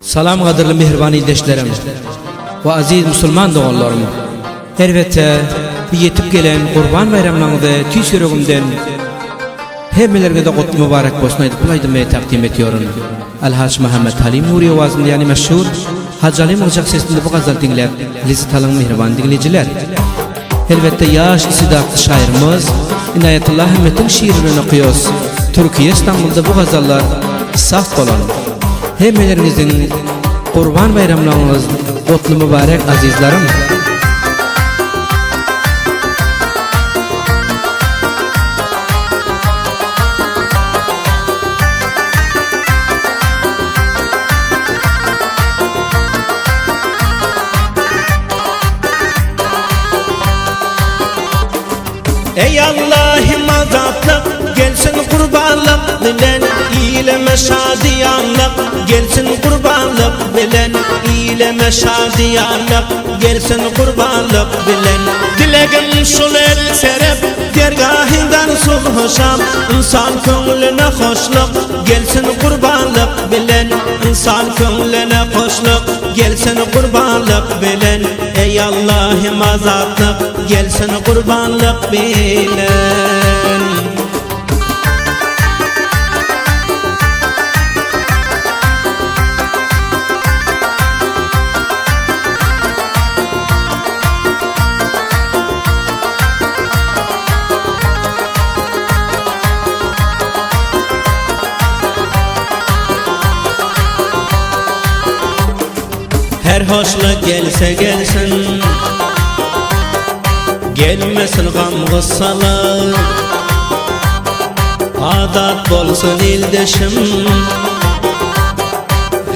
Salam qadırlı mehriban ildeşlerim ve aziz Müslüman doğanlarım. Elbette yetip gelen Kurban bayramlarınızı tüy yüreğimden hemmelerine de kutlu mübarek bolsun aytıp bulaydım takdim ediyorum. Alhaç Muhammed Halim Nuri ovazında yani meşhur Hacı Ali Mırcak sesinde bu gazal dinlep lizi talın mehriban dinleyiciler. Elbette yaş isidaklı şairimiz İnayetullah Ahmet'in şiirini okuyoruz. Türkiye İstanbul'da bu gazallar saf olan. Hemmelerimizin Kurban bayramlarınız kutlu mübarek azizlerim. Ey Allah'ım azatlık gelsin kurbanlık bilen İyleme şadiyanlık gelsin kurbanlık bilen İyleme şadiyanlık gelsin kurbanlık bilen Dilegim şul el serep dergahından sulhuşam İnsan köngüline hoşluk gelsin kurbanlık bilen İnsan köngüline hoşluk gelsin kurbanlık bilen Ey Allah'ım azatlık gelsin kurbanlık bilen Her hoşluk gelse gelsin gelmesin gam gıssalar adat bolsun ildeşim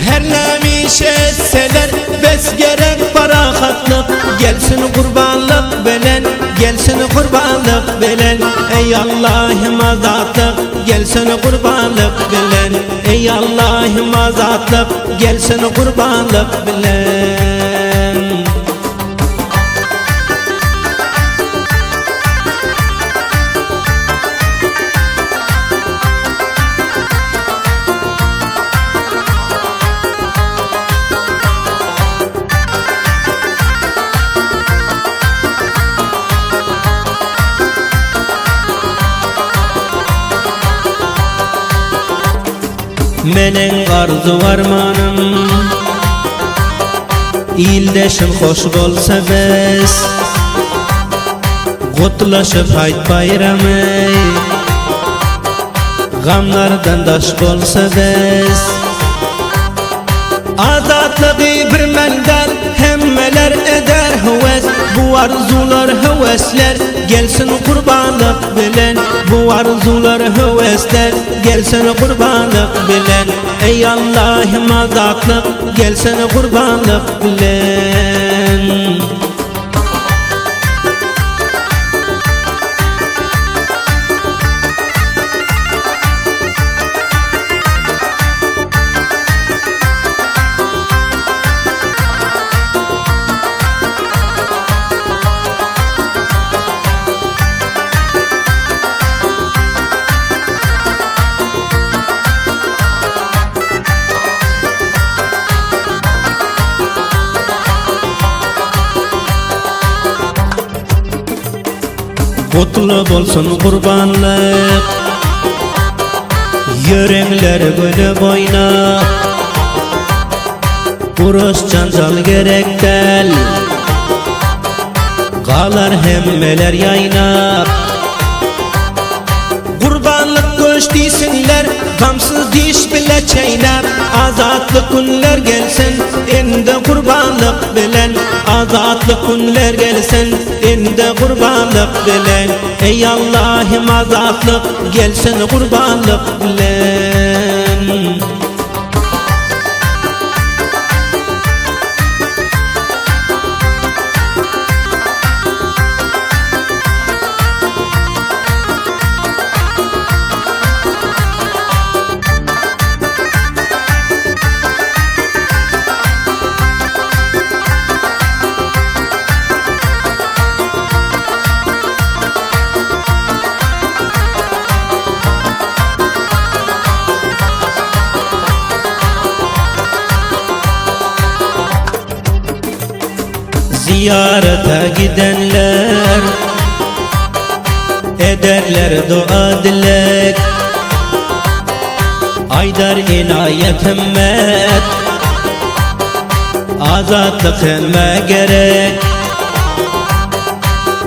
her nemiş etseler bes gerek parahatlık gelsin kurbanlık belen gelsin kurbanlık belen ey Allah'ım azatlık gelsin kurbanlık belen ey Allah'ım azatlık gelsin kurbanlık belen Menen arzu varmanım İldeşim hoş bolsa bes Kutlaşıp hayt bayramı Gamlardan daş bolsa bes Azatlığı bir menden hemmeler eder hüves Bu arzular hüvesler gelsin kurbanlık bilen Bu arzular hüvesler gelsin kurbanlık bilen Ey Allah'ım azatlık gelsin kurbanlık bilen Kutlu bolsun kurbanlık Yürekler böyle boyna Uruş cancal gerek del Kalar hemmeler yaynap Kurbanlık göç deysinler Gamsız diş bile çeynep Azatlı günler gelsin Inde kurbanlık bilen Azatlı günler gelsin Inde kurbanlık bilen Ey Allah'ım azatlık gelsin kurbanlık bilen Ziyarete gidenler ederler dua dilek. Aydar inayet himmet azatlık emme gerek.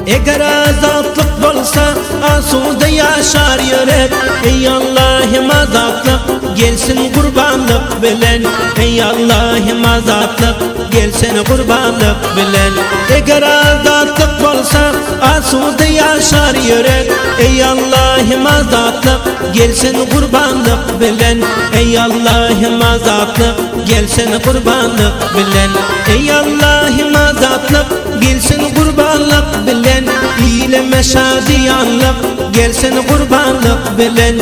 Eğer azatlık bolsa asuda yaşar yürek. Ey Allah'ım azatlık gelsin kurbanlık bilen. Ey Allah'ım azatlık gelsin kurbanlık bilen. Eğer azatlık bolsa asuda yaşar yürek. Ey Allah'ım azatlık gelsin kurbanlık bilen. Ey Allah'ım azatlık gelsin kurbanlık bilen. Ey Allah'ım azatlık gelsin kurbanlık bilen. İleme şadiyanlık gelsin kurbanlık bilen.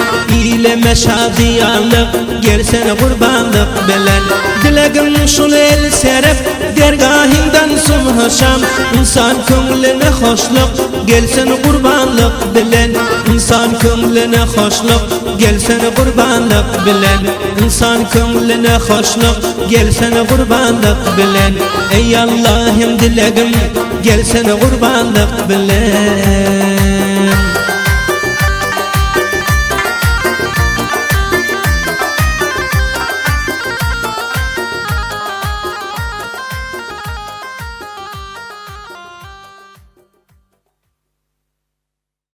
İleme şadiyanlık gelsin kurbanlık bilen. Dilegim şul el seref dergahinden sunhaşam. İnsan köngline hoşluk gelsin kurbanlık bilen. İnsan köngline hoşluk gelsin kurbanlık bilen. İnsan köngline hoşluk gelsin kurbanlık bilen. Ey Allah'ım dilegim gelsin kurbanlık bilen.